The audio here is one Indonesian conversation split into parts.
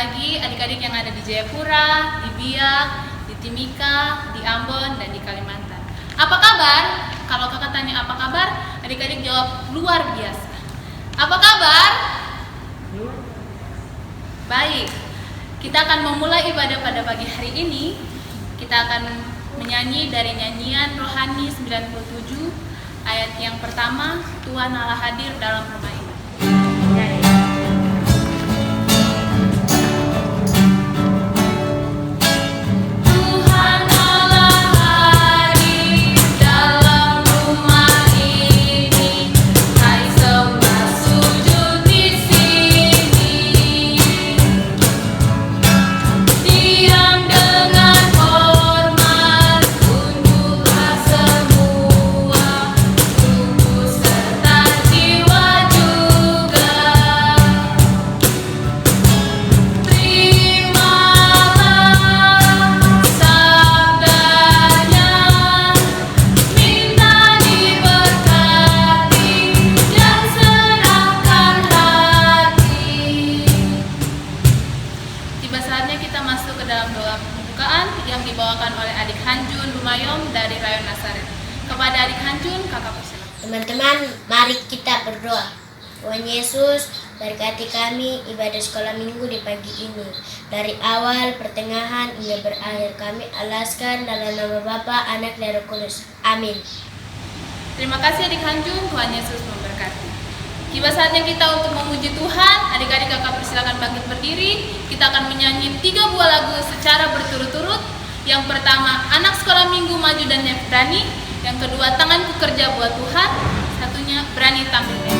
lagi adik-adik yang ada di Jayapura, di Biak, di Timika, di Ambon, dan di Kalimantan. Apa kabar? Kalau kakak tanya apa kabar, adik-adik jawab luar biasa. Apa kabar? Baik, kita akan memulai ibadah pada pagi hari ini. Kita akan menyanyi dari nyanyian Rohani 97, ayat yang pertama, Tuhan Allah hadir dalam rumah ini. Yang dibawakan oleh adik Hanjun Lumayom dari Rayon Nasaret. Kepada adik Hanjun, kakak persilakan. Teman-teman, mari kita berdoa. Tuhan Yesus, berkati kami ibadah sekolah minggu di pagi ini. Dari awal, pertengahan, hingga berakhir kami alaskan dalam nama Bapa, Anak, dan Roh Kudus. Amin. Terima kasih adik Hanjun, Tuhan Yesus memberkati. Tiba saatnya kita untuk memuji Tuhan. Adik-adik kakak persilakan bangkit berdiri. Kita akan menyanyi 3 buah lagu secara berturut-turut. Yang pertama, Anak Sekolah Minggu Maju dan Berani. Yang kedua, Tanganku Kerja Buat Tuhan. Satunya, Berani Tampil Deh.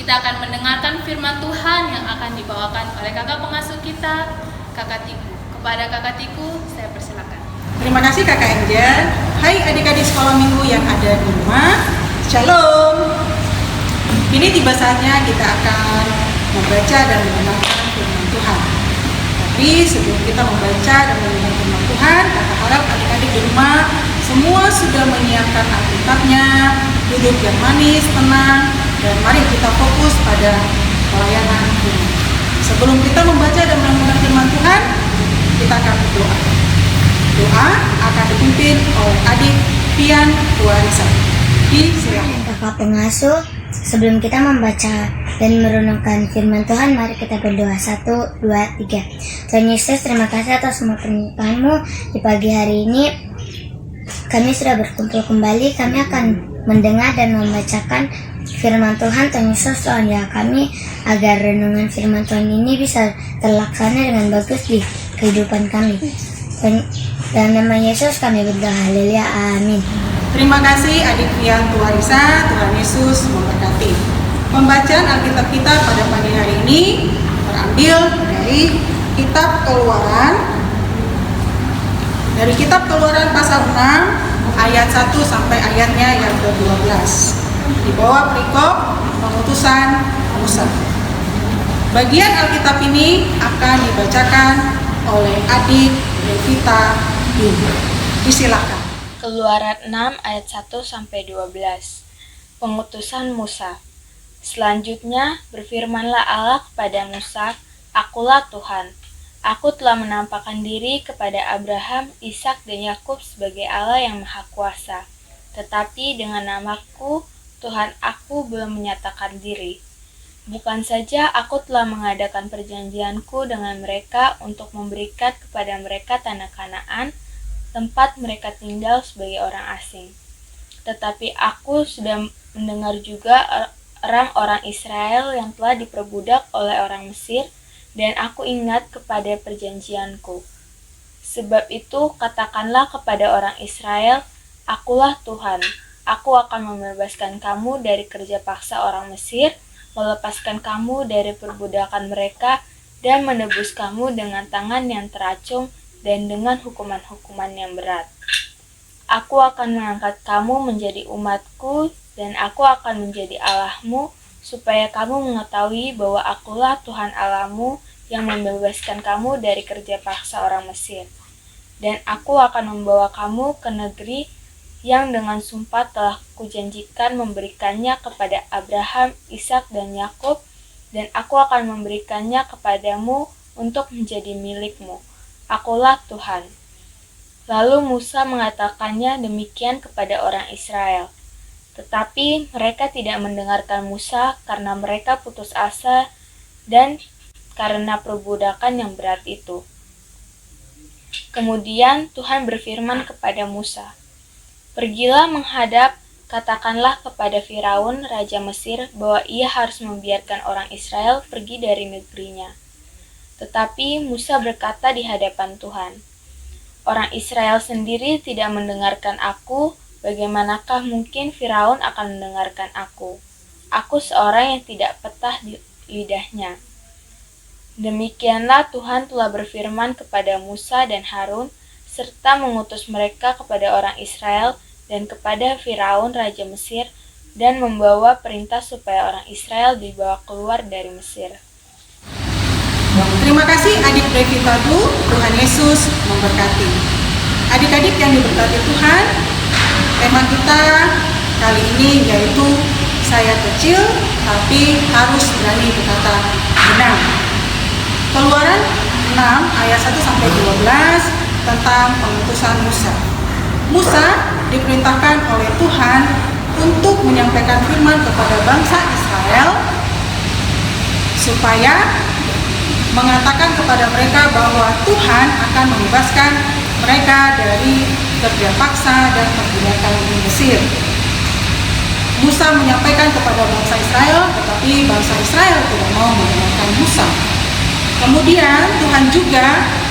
Kita akan mendengarkan firman Tuhan yang akan dibawakan oleh kakak pengasuh kita, Kakak Tiku. Kepada Kakak Tiku, saya persilakan. Terima kasih Kakak Angel. Hai adik-adik sekolah minggu yang ada di rumah. Shalom. Ini tiba saatnya kita akan membaca dan mendengarkan firman Tuhan. Tapi sebelum kita membaca dan mendengarkan firman Tuhan, kakak harap adik-adik di rumah semua sudah menyiapkan Alkitabnya, duduk yang manis, tenang, dan mari kita fokus pada pelayanan Tuhan. Sebelum kita membaca dan merenungkan firman Tuhan, kita akan berdoa. Doa akan dipimpin oleh adik Pian Tuarisa. Silakan. Kakak pengasuh, sebelum kita membaca dan merenungkan firman Tuhan, mari kita berdoa. 1, 2, 3. Tuhan Yesus, terima kasih atas semua penyertaan-Mu di pagi hari ini. Kami sudah berkumpul kembali. Kami akan mendengar dan membacakan firman Tuhan. Tuhan Yesus, tolong ya kami agar renungan firman Tuhan ini bisa terlaksana dengan bagus di kehidupan kami. Dalam nama Yesus kami berdoa. Haleluya. Amin. Terima kasih adik Pian Tuarisa. Tuhan Yesus memberkati. Pembacaan Alkitab kita pada pagi hari ini terambil dari Kitab Keluaran. Dari Kitab Keluaran pasal 6 ayat 1 sampai ayatnya yang ke-12. Di bawah perikop pengutusan Musa. Bagian Alkitab ini akan dibacakan oleh adik Revita Bima. Disilakan. Keluaran 6 ayat 1 sampai 12. Pengutusan Musa. Selanjutnya berfirmanlah Allah kepada Musa, "Akulah Tuhan. Aku telah menampakkan diri kepada Abraham, Ishak dan Yakub sebagai Allah yang Maha Kuasa. Tetapi dengan namaku, Tuhan aku belum menyatakan diri. Bukan saja aku telah mengadakan perjanjianku dengan mereka untuk memberikan kepada mereka tanah Kanaan, tempat mereka tinggal sebagai orang asing. Tetapi aku sudah mendengar juga orang-orang Israel yang telah diperbudak oleh orang Mesir, dan aku ingat kepada perjanjianku. Sebab itu katakanlah kepada orang Israel, Akulah Tuhan, aku akan membebaskan kamu dari kerja paksa orang Mesir, melepaskan kamu dari perbudakan mereka, dan menebus kamu dengan tangan yang teracung dan dengan hukuman-hukuman yang berat. Aku akan mengangkat kamu menjadi umatku, dan aku akan menjadi Allahmu, supaya kamu mengetahui bahwa akulah Tuhan Allahmu yang membebaskan kamu dari kerja paksa orang Mesir. Dan aku akan membawa kamu ke negeri yang dengan sumpah telah kujanjikan memberikannya kepada Abraham, Ishak dan Yakub, dan aku akan memberikannya kepadamu untuk menjadi milikmu. Akulah Tuhan." Lalu Musa mengatakannya demikian kepada orang Israel. Tetapi mereka tidak mendengarkan Musa karena mereka putus asa dan karena perbudakan yang berat itu. Kemudian Tuhan berfirman kepada Musa, "Pergilah menghadap, katakanlah kepada Firaun, Raja Mesir, bahwa ia harus membiarkan orang Israel pergi dari negerinya." Tetapi Musa berkata di hadapan Tuhan, "Orang Israel sendiri tidak mendengarkan aku, bagaimanakah mungkin Firaun akan mendengarkan aku? Aku seorang yang tidak petah di lidahnya." Demikianlah Tuhan telah berfirman kepada Musa dan Harun, serta mengutus mereka kepada orang Israel dan kepada Firaun Raja Mesir, dan membawa perintah supaya orang Israel dibawa keluar dari Mesir. Terima kasih adik Revita Bu. Tuhan Yesus memberkati. Adik-adik yang diberkati Tuhan, tema kita kali ini yaitu saya kecil tapi harus berani berkata benar. Keluaran 6 ayat 1 sampai 12 tentang pengutusan Musa. Musa diperintahkan oleh Tuhan untuk menyampaikan firman kepada bangsa Israel supaya mengatakan kepada mereka bahwa Tuhan akan membebaskan mereka dari kerja paksa dan perbudakan di Mesir. Musa menyampaikan kepada bangsa Israel, tetapi bangsa Israel tidak mau mendengarkan Musa. Kemudian Tuhan juga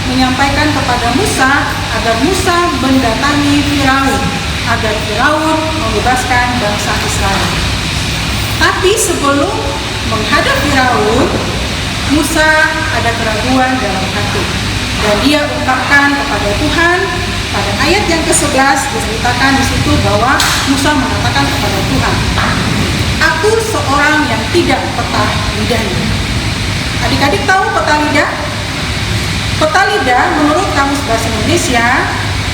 menyampaikan kepada Musa agar Musa mendatangi Firaun, agar Firaun membebaskan bangsa Israel. Tapi sebelum menghadap Firaun, Musa ada keraguan dalam hati, dan dia ungkapkan kepada Tuhan. Pada ayat yang ke-11 diceritakan di situ bahwa Musa mengatakan kepada Tuhan, "Aku seorang yang tidak petah lidahnya." Adik-adik tahu peta lidah? Peta lidah menurut Kamus Bahasa Indonesia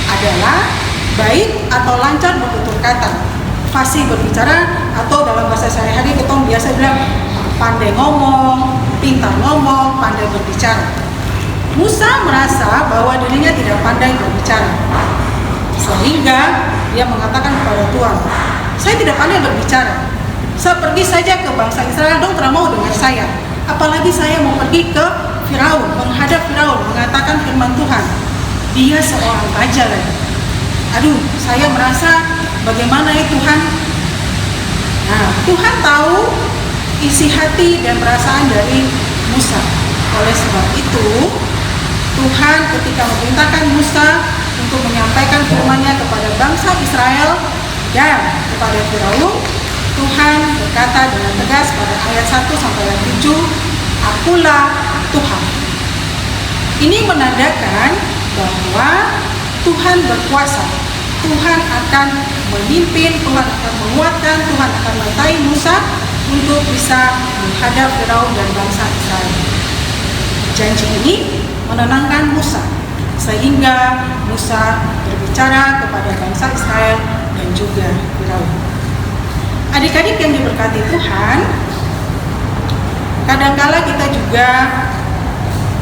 adalah baik atau lancar bertutur kata, fasih berbicara, atau dalam bahasa sehari-hari kita biasa bilang pandai ngomong, pintar ngomong, pandai berbicara. Musa merasa bahwa dirinya tidak pandai berbicara, sehingga dia mengatakan kepada Tuhan, saya tidak pandai berbicara. Saya pergi saja ke bangsa Israel dong, tidak mau dengar saya. Apalagi saya mau pergi ke Firaun, menghadap Firaun, mengatakan firman Tuhan. Dia seorang raja lagi. Aduh, saya merasa bagaimana ya Tuhan. Nah, Tuhan tahu isi hati dan perasaan dari Musa. Oleh sebab itu, Tuhan ketika memerintahkan Musa untuk menyampaikan firman-Nya kepada bangsa Israel dan kepada Firaun, Tuhan berkata dengan tegas pada ayat 1 sampai ayat 7, Akulah Tuhan. Ini menandakan bahwa Tuhan berkuasa. Tuhan akan memimpin, Tuhan akan menguatkan, Tuhan akan menyertai Musa untuk bisa menghadap Firaun dan bangsa Israel. Janji ini menenangkan Musa, sehingga Musa berbicara kepada bangsa Israel dan juga Firaun. Adik-adik yang diberkati Tuhan, kadangkala kita juga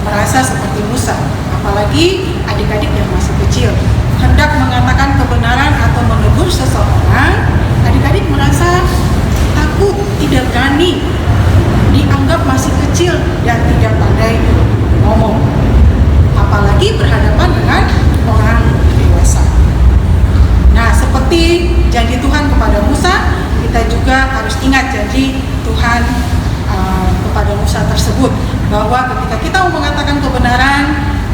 merasa seperti Musa, apalagi adik-adik yang masih kecil, hendak mengatakan kebenaran atau menegur seseorang, adik-adik merasa takut, tidak berani, dianggap masih kecil dan tidak pandai ngomong, apalagi berhadapan dengan orang dewasa. Nah, seperti janji Tuhan kepada Musa, kita juga harus ingat janji Tuhan kepada Musa tersebut, bahwa ketika kita mau mengatakan kebenaran,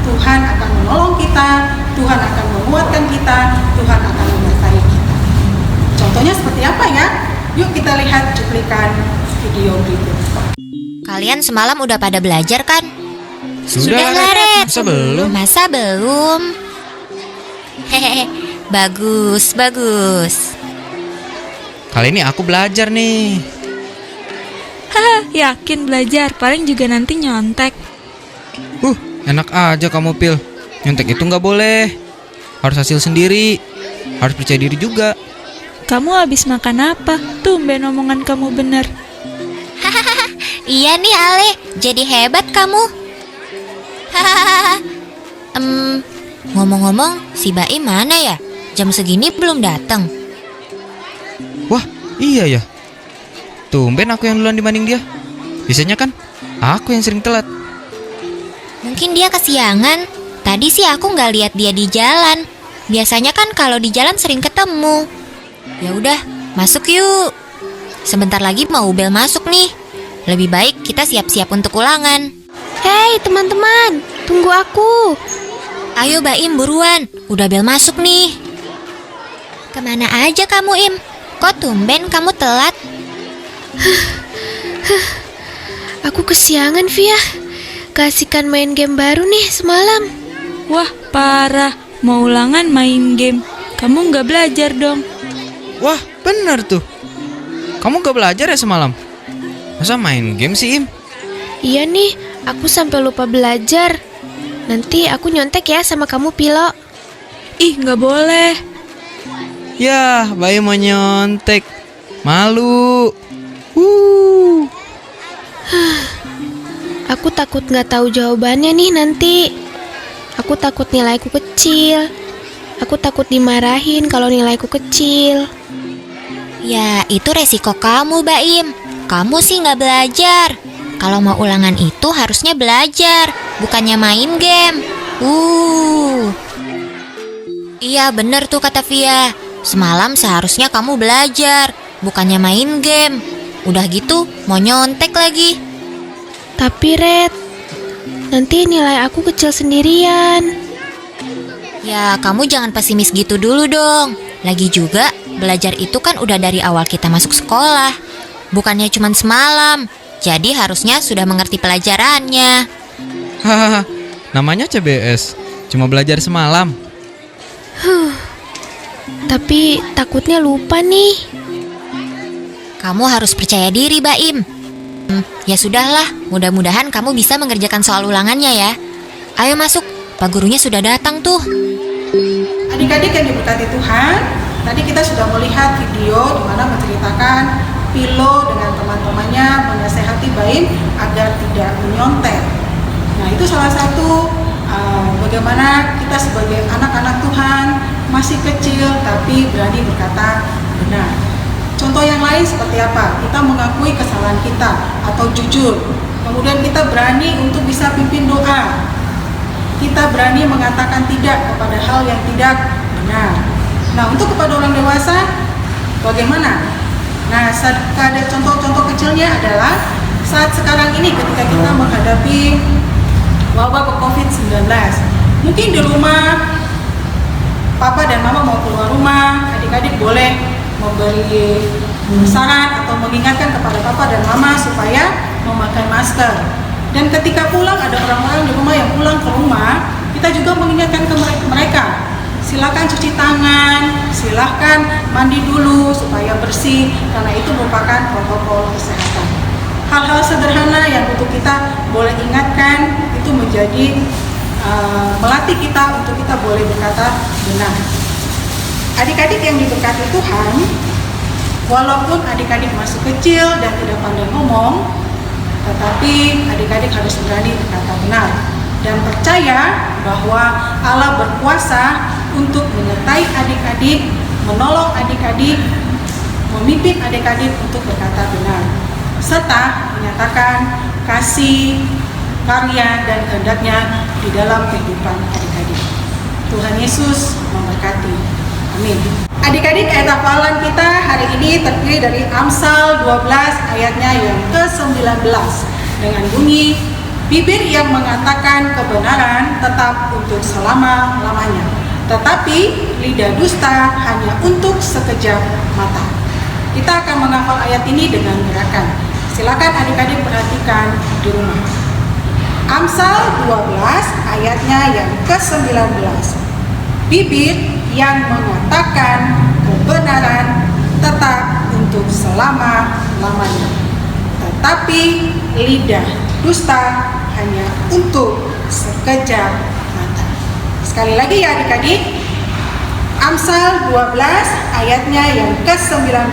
Tuhan akan menolong kita, Tuhan akan menguatkan kita, Tuhan akan menyertai kita. Contohnya seperti apa ya? Yuk kita lihat cuplikan video berikut. Kalian semalam udah pada belajar kan? Sudah, Red. masa belum? Masa belum? Hehehe, bagus. Kali ini aku belajar nih. Haha, yakin belajar, paling juga nanti nyontek. Enak aja kamu, Pil. Nyontek itu nggak boleh. Harus hasil sendiri. Harus percaya diri juga. Kamu habis makan apa? Tumben omongan kamu bener. Iya nih Ale, jadi hebat kamu. Hahaha. Ngomong-ngomong, si Baim mana ya? Jam segini belum datang. Wah, iya ya. Tumben aku yang duluan dibanding dia. Biasanya kan aku yang sering telat. Mungkin dia kesiangan. Tadi sih aku nggak lihat dia di jalan. Biasanya kan kalau di jalan sering ketemu. Ya udah, masuk yuk. Sebentar lagi mau bel masuk nih. Lebih baik kita siap-siap untuk ulangan. Hei teman-teman, tunggu aku. Ayo Baim buruan, udah bel masuk nih. Kemana aja kamu Im? Kok tumben kamu telat? Aku kesiangan Via. Keasikan main game baru nih semalam. Wah, parah. Mau ulangan main game. Kamu nggak belajar dong. Wah, bener tuh. Kamu gak belajar ya semalam? Masa main game sih, Im? Iya nih, aku sampai lupa belajar. Nanti aku nyontek ya sama kamu Pilo. Ih, nggak boleh. Yah, Baim mau nyontek. Malu. Aku takut nggak tahu jawabannya nih nanti. Aku takut nilaiku kecil. Aku takut dimarahin kalau nilaiku kecil. Ya, itu resiko kamu Baim. Kamu sih nggak belajar. Kalau mau ulangan itu harusnya belajar, bukannya main game. Iya bener tuh kata Via. Semalam seharusnya kamu belajar, bukannya main game. Udah gitu mau nyontek lagi. Tapi Red, nanti nilai aku kecil sendirian. Ya kamu jangan pesimis gitu dulu dong. Lagi juga belajar itu kan udah dari awal kita masuk sekolah, bukannya cuma semalam. Jadi harusnya sudah mengerti pelajarannya. Hahaha, namanya CBS. Cuma belajar semalam. Tapi takutnya lupa nih. Kamu harus percaya diri Baim. Ya sudahlah, mudah-mudahan kamu bisa mengerjakan soal ulangannya ya. Ayo masuk, Pak gurunya sudah datang tuh. Adik-adik yang diberkati Tuhan, tadi kita sudah melihat video di mana menceritakan Pilo dengan teman-temannya menasehati Baim agar tidak menyontek. Nah, itu salah satu bagaimana kita sebagai anak-anak Tuhan masih kecil tapi berani berkata benar. Contoh yang lain seperti apa? Kita mengakui kesalahan kita atau jujur. Kemudian kita berani untuk bisa pimpin doa. Kita berani mengatakan tidak kepada hal yang tidak benar. Nah, untuk kepada orang dewasa bagaimana? Nah, ada contoh-contoh kecilnya adalah saat sekarang ini ketika kita menghadapi wabah COVID-19. Mungkin di rumah papa dan mama mau keluar rumah, adik-adik boleh memberi saran atau mengingatkan kepada papa dan mama supaya memakai masker. Dan ketika pulang ada orang-orang di rumah yang pulang ke rumah, kita juga mengingatkan ke mereka, silakan cuci tangan, silakan mandi dulu supaya bersih, karena itu merupakan protokol kesehatan. Hal-hal sederhana yang untuk kita boleh ingatkan itu menjadi melatih kita untuk kita boleh berkata benar. Adik-adik yang diberkati Tuhan, walaupun adik-adik masih kecil dan tidak pandai ngomong, tetapi adik-adik harus berani berkata benar dan percaya bahwa Allah berkuasa untuk menyertai adik-adik, menolong adik-adik, memimpin adik-adik untuk berkata benar, serta menyatakan kasih, karya, dan kehendaknya di dalam kehidupan adik-adik. Tuhan Yesus memberkati. Amin. Adik-adik, ayat hafalan kita hari ini terdiri dari Amsal 12 ayatnya yang ke-19 dengan bunyi, bibir yang mengatakan kebenaran tetap untuk selama-lamanya, tetapi lidah dusta hanya untuk sekejap mata. Kita akan menghafal ayat ini dengan gerakan. Silakan adik-adik perhatikan di rumah. Amsal 12 ayatnya yang ke-19. Bibir yang mengatakan kebenaran tetap untuk selama-lamanya, tetapi lidah dusta hanya untuk sekejap mata. Sekali lagi ya adik-adik. Amsal 12 ayatnya yang ke-19.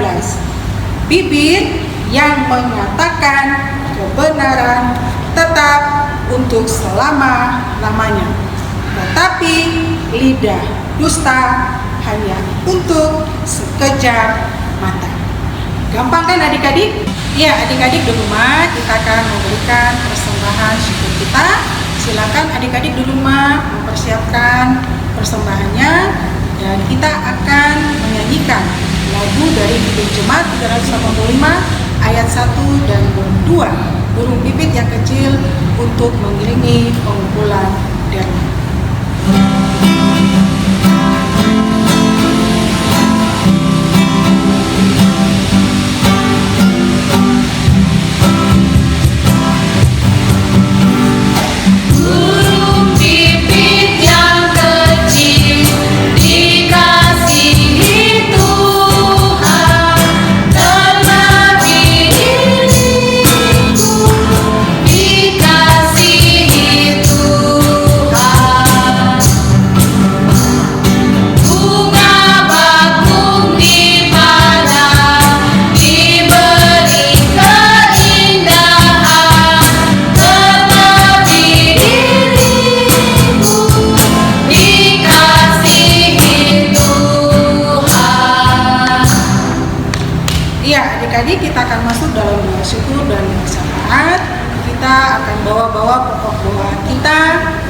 Bibir yang mengatakan kebenaran tetap untuk selama-lamanya, tetapi lidah dusta hanya untuk sekejap mata. Gampang kan adik-adik? Ya, adik-adik di rumah kita akan memberikan persembahan syukur kita. Silakan adik-adik di rumah mempersiapkan persembahannya dan kita akan menyanyikan lagu dari Bibit Jemaat 385 ayat 1 dan 2, burung pipit yang kecil, untuk mengiringi pengumpulan derma. Adik-adik, kita akan masuk dalam doa syukur dan syafaat. Kita akan bawa-bawa pokok doa kita,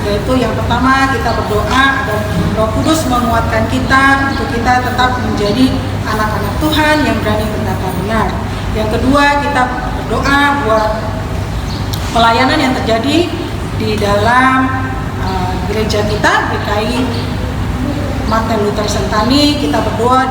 yaitu yang pertama kita berdoa agar Roh Kudus menguatkan kita untuk kita tetap menjadi anak-anak Tuhan yang berani berkata benar. Yang kedua, kita berdoa buat pelayanan yang terjadi di dalam gereja kita, GKI Martin Luther Sentani. Kita berdoa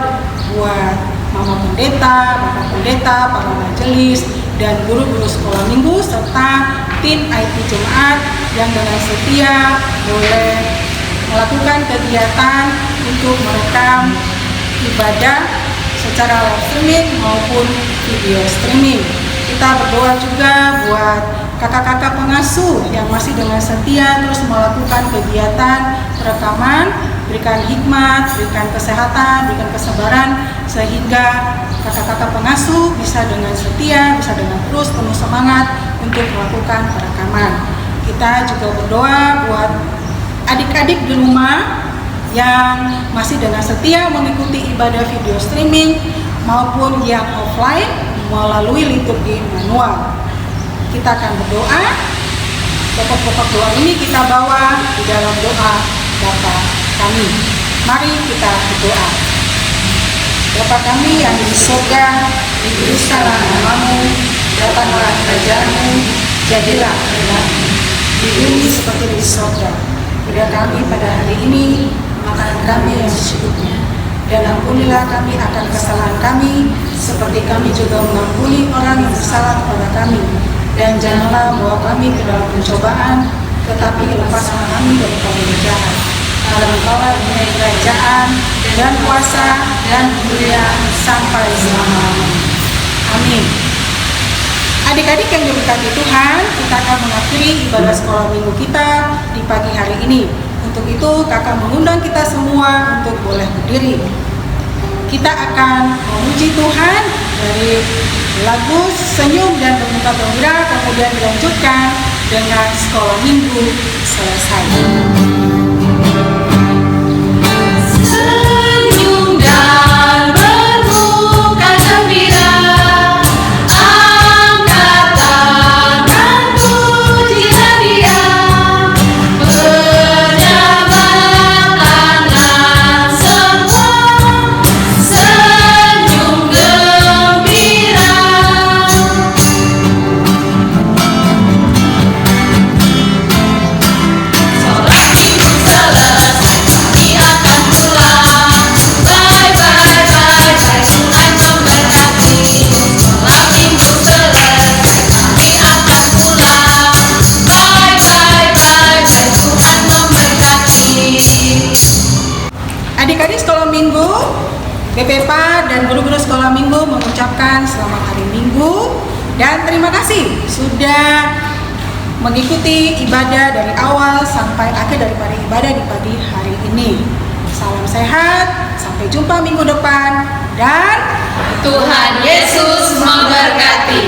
buat Mama Pendeta, Bapak Pendeta, para majelis, dan guru-guru sekolah minggu, serta tim IT Jemaat yang dengan setia boleh melakukan kegiatan untuk merekam ibadah secara live streaming maupun video streaming. Kita berdoa juga buat kakak-kakak pengasuh yang masih dengan setia terus melakukan kegiatan perekaman, berikan hikmat, berikan kesehatan, berikan kesabaran, sehingga kakak-kakak pengasuh bisa dengan setia, bisa dengan terus penuh semangat untuk melakukan perekaman. Kita juga berdoa buat adik-adik di rumah yang masih dengan setia mengikuti ibadah video streaming maupun yang offline melalui liturgi manual. Kita akan berdoa. Pokok-pokok doa ini kita bawa di dalam doa Bapa kami. Mari kita berdoa. Bapa kami yang di surga, dikuduskanlah namamu, datanglah kerajaanmu, jadilah kehendakmu di bumi seperti di surga. Beri kami pada hari ini makanan kami yang secukupnya, dan ampunilah kami akan kesalahan kami, seperti kami juga mengampuni orang yang bersalah kepada kami. Dan janganlah bawa kami ke dalam pencobaan, tetapi lepaskanlah kami daripada yang jahat. Karena Engkaulah punya kerajaan dan kuasa dan kemuliaan sampai selama-lamanya. Amin. Adik-adik yang diberkati Tuhan, kita akan mengakhiri ibadah sekolah minggu kita di pagi hari ini. Untuk itu, kakak mengundang kita semua untuk boleh berdiri. Kita akan memuji Tuhan dari lagu Senyum dan Bermuka Gembira, kemudian dilanjutkan dengan sekolah minggu selesai. Senyum dan bermuka gembira, angkat tangan pujilah Dia, berjabat tangan semua, senyum gembira. Sholat minggu selesai, kami akan pulang. Bye bye bye bye, Tuhan memberkati. Sholat minggu selesai, kami akan pulang. Bye bye bye bye, Tuhan memberkati. Adik-adik sekolah minggu, BPPA dan guru-guru sekolah minggu mengucapkan selamat hari Minggu dan terima kasih sudah mengikuti ibadah dari awal sampai akhir daripada ibadah di pagi hari ini. Salam sehat, sampai jumpa minggu depan, dan Tuhan Yesus memberkati.